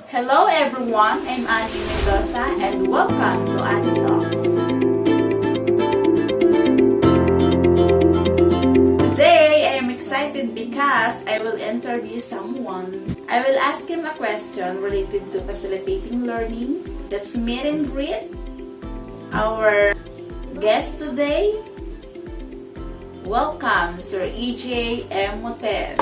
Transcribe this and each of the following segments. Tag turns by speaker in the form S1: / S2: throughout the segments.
S1: Hello everyone, I'm Annie Mendoza and welcome to Annie Talks. Today I am excited because I will interview someone. I will ask him a question related to facilitating learning. Let's meet and greet our guest today. Welcome, Sir YAJIE M. Motel.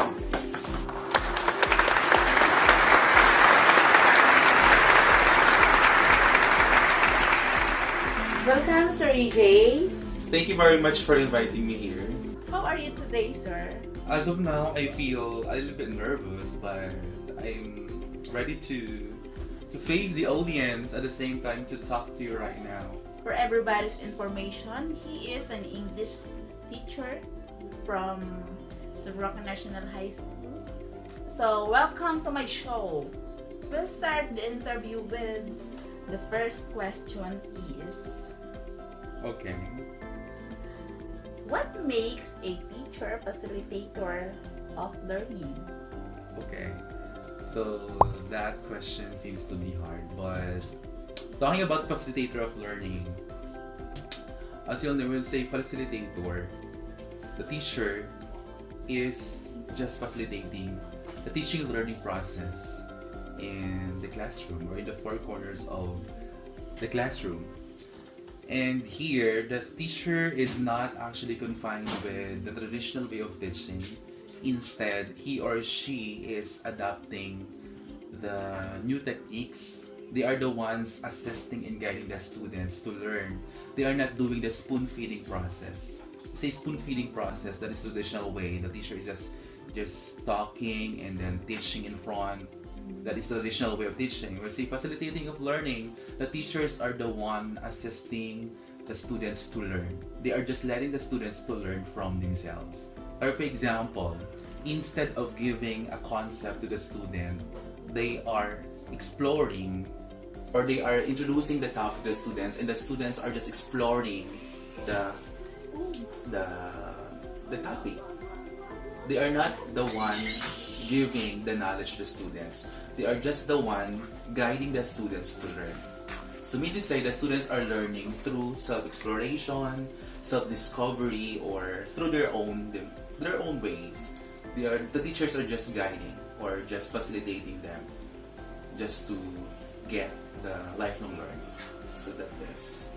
S1: Welcome, Sir YAJIE.
S2: Thank you very much for inviting me here.
S1: How are you today, sir?
S2: As of now, I feel a little bit nervous, but I'm ready to face the audience at the same time to talk to you right now.
S1: For everybody's information, he is an English teacher from Roque National High School. So, welcome to my show. We'll start the interview with the first question is,
S2: Okay.
S1: what makes a teacher facilitator of learning?
S2: Okay. So that question seems to be hard, but talking about facilitator of learning, as you'll never say facilitator, the teacher is just facilitating the teaching and learning process in the classroom or in the four corners of the classroom. And here, the teacher is not actually confined with the traditional way of teaching. Instead, he or she is adapting the new techniques. They are the ones assisting and guiding the students to learn. They are not doing the spoon-feeding process. Say spoon-feeding process, that is the traditional way. The teacher is just talking and then teaching in front. That is the traditional way of teaching. We say facilitating of learning, the teachers are the one assisting the students to learn. They are just letting the students to learn from themselves. Or for example, instead of giving a concept to the student, they are exploring or they are introducing the topic to the students, and the students are just exploring the topic. They are not the one giving the knowledge to the students. They are just the one guiding the students to learn. So meaning to say, the students are learning through self-exploration, self-discovery, or through their own ways. The teachers are just guiding or just facilitating them just to get the lifelong learning. So that is.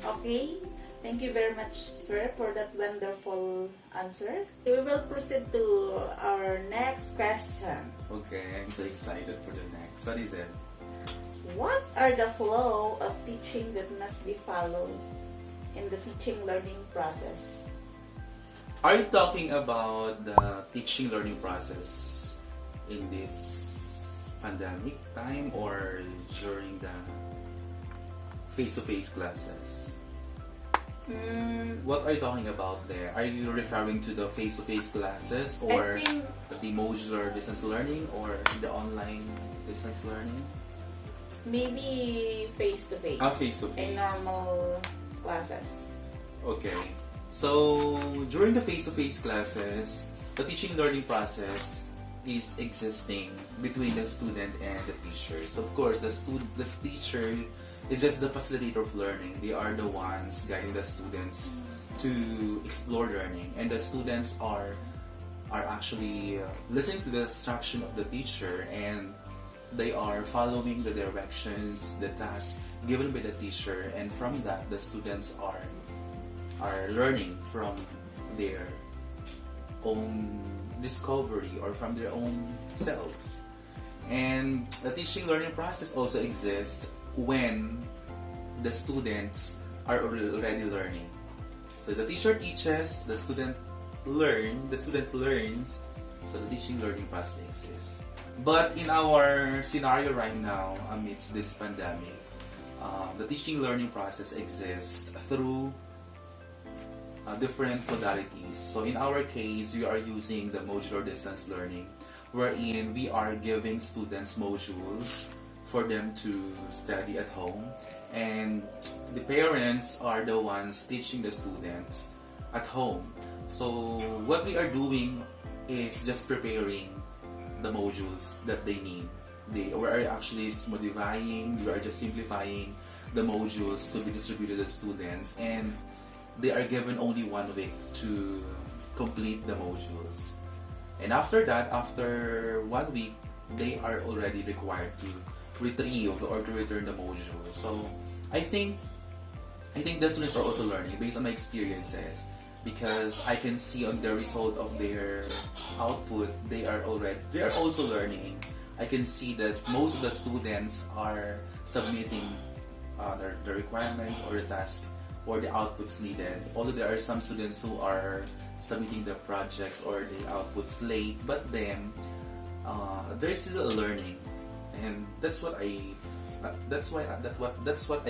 S1: Okay. Thank you very much, sir, for that wonderful answer. We will proceed to our next question.
S2: Okay, I'm so excited for the next. What is it?
S1: What are the flow of teaching that must be followed in the teaching learning process?
S2: Are you talking about the teaching learning process in this pandemic time or during the face-to-face classes? What are you talking about there? Are you referring to the face-to-face classes or the modular distance learning or the online distance learning?
S1: Maybe face-to-face.
S2: Face-to-face.
S1: In normal classes.
S2: Okay. So, during the face-to-face classes, the teaching learning process is existing between the student and the teacher. So, of course, the teacher is just the facilitator of learning. They are the ones guiding the students to explore learning, and the students are actually listening to the instruction of the teacher, and they are following the directions, the tasks given by the teacher, and from that, the students are learning from their own discovery or from their own self. And the teaching learning process also exists when the students are already learning. So the teacher teaches, the student learns, so the teaching learning process exists. But in our scenario right now, amidst this pandemic, the teaching learning process exists through different modalities. So in our case, we are using the modular distance learning, wherein we are giving students modules for them to study at home, and the parents are the ones teaching the students at home. So what we are doing is just preparing the modules that they need we are actually modifying, we are just simplifying the modules to be distributed to students, and they are given only 1 week to complete the modules. And after that, after 1 week, they are already required to retrieve or to return the module. So I think the students are also learning based on my experiences, because I can see on the result of their output, they are also learning. I can see that most of the students are submitting the requirements or the task or the outputs needed. Although there are some students who are submitting the projects or the outputs late, but then there's still a learning, and that's what I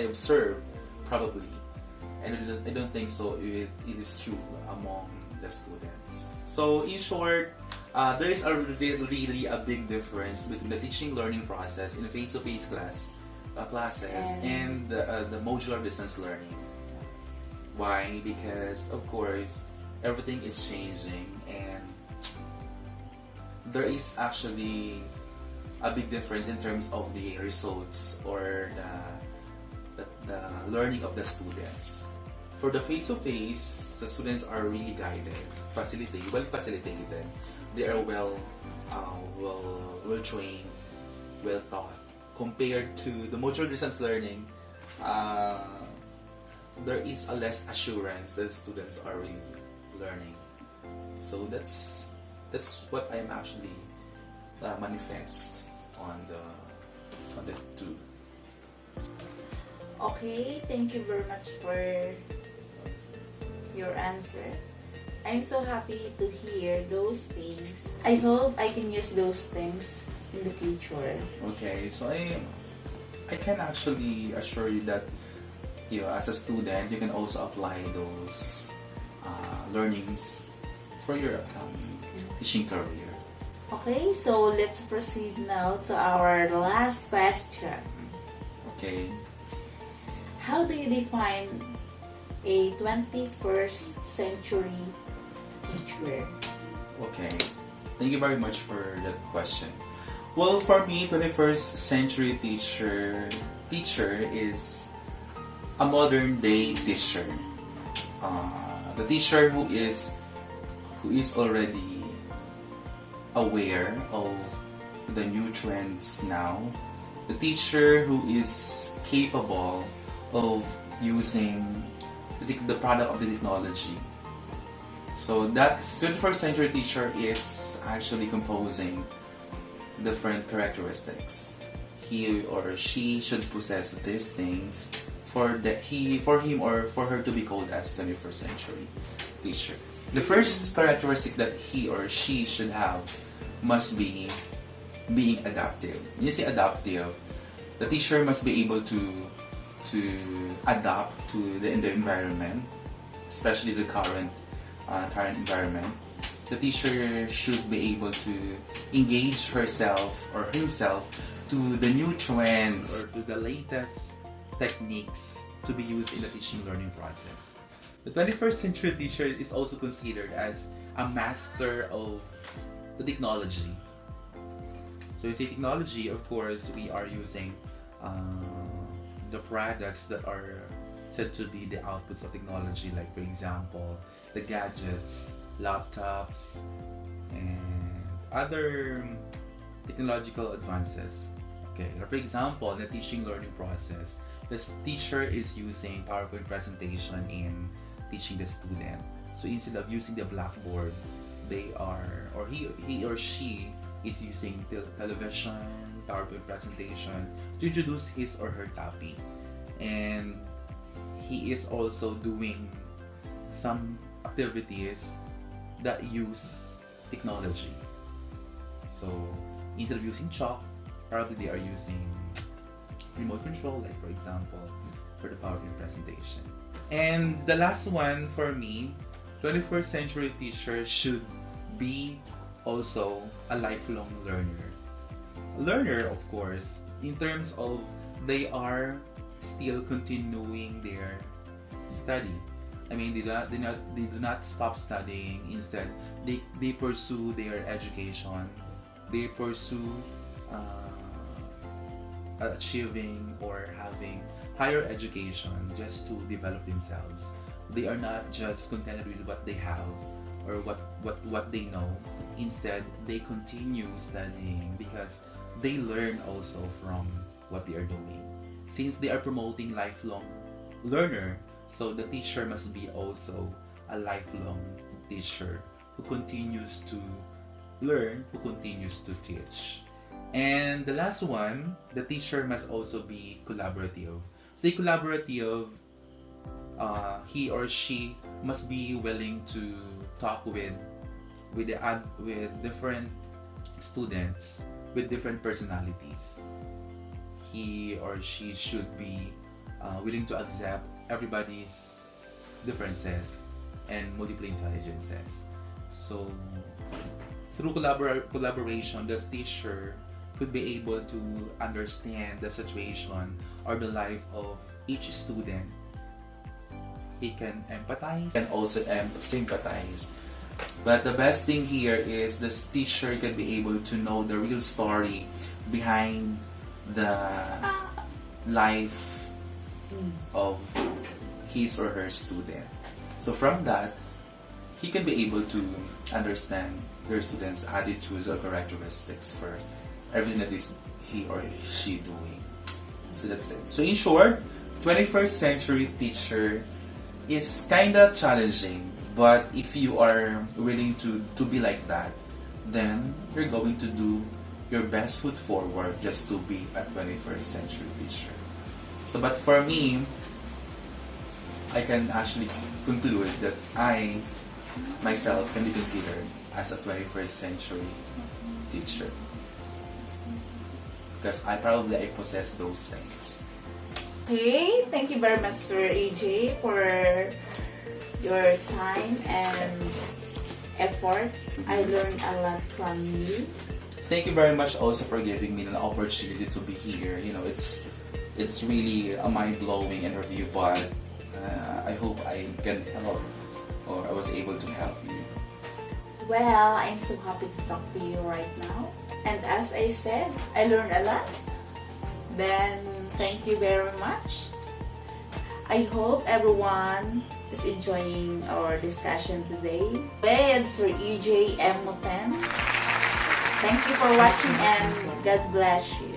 S2: observe probably, and I don't think so it is true among the students. So in short, there is really a big difference between the teaching learning process in face-to-face classes and the modular distance learning. Why? Because of course everything is changing, and there is actually a big difference in terms of the results or the learning of the students. For the face-to-face, the students are really guided, well facilitated. They are well trained, well taught. Compared to the modular distance learning, there is a less assurance that students are really learning. So that's what I am actually manifest on the two.
S1: Okay, thank you very much for your answer. I'm so happy to hear those things. I hope I can use those things in the future.
S2: Okay, so I can actually assure you that as a student, you can also apply those learnings for your upcoming teaching career.
S1: Okay, so let's proceed now to our last question.
S2: Okay.
S1: How do you define a 21st century teacher?
S2: Okay, thank you very much for that question. Well, for me, 21st century teacher is a modern day teacher. The teacher who is already aware of the new trends now. The teacher who is capable of using the product of the technology. So that's 21st century teacher is actually composing different characteristics. He or she should possess these things for him or for her to be called as 21st century teacher. The first characteristic that he or she should have must be being adaptive. When you say adaptive, the teacher must be able to adapt to the environment, especially the current environment. The teacher should be able to engage herself or himself to the new trends or to the latest techniques to be used in the teaching learning process. The 21st century teacher is also considered as a master of the technology. So you say technology, of course, we are using the products that are said to be the outputs of technology, like for example, the gadgets, laptops, and other technological advances. Okay, for example, in the teaching learning process, the teacher is using PowerPoint presentation in teaching the student. So instead of using the blackboard, he or she is using television, PowerPoint presentation to introduce his or her topic. And he is also doing some activities that use technology. So instead of using chalk, probably they are using remote control, like for example, for the PowerPoint presentation. And the last one for me, 21st century teacher should be also a lifelong learner. A learner, of course, in terms of they are still continuing their study. I mean, they do not stop studying. Instead, they pursue their education. They pursue achieving or having higher education just to develop themselves. They are not just contented with what they have or what they know. Instead, they continue studying because they learn also from what they are doing. Since they are promoting lifelong learner, so the teacher must be also a lifelong teacher who continues to learn, who continues to teach. And the last one, the teacher must also be collaborative. Say collaborative, he or she must be willing to talk with different students with different personalities. He or she should be willing to accept everybody's differences and multiple intelligences. So through collaboration, the teacher could be able to understand the situation or the life of each student. He can empathize and also sympathize. But the best thing here is the teacher can be able to know the real story behind the life of his or her student. So from that, he can be able to understand their students' attitudes or characteristics for everything that is he or she doing. So that's it. So in short, 21st century teacher is kinda challenging, but if you are willing to be like that, then you're going to do your best foot forward just to be a 21st century teacher. So but for me, I can actually conclude that I myself can be considered as a 21st century teacher because I possess those things.
S1: Okay, thank you very much, Sir AJ, for your time and effort. I learned a lot from you.
S2: Thank you very much also for giving me an opportunity to be here. You know, it's really a mind-blowing interview, but I hope I can help or I was able to help you.
S1: Well, I'm so happy to talk to you right now. And as I said, I learned a lot. Then, thank you very much. I hope everyone is enjoying our discussion today with Sir EJ Emoten. Thank you for watching and God bless you.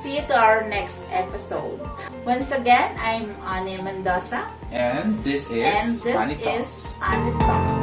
S1: See you to our next episode. Once again, I'm Annie Mendoza.
S2: And this is Annie Talks.
S1: Annie Talks.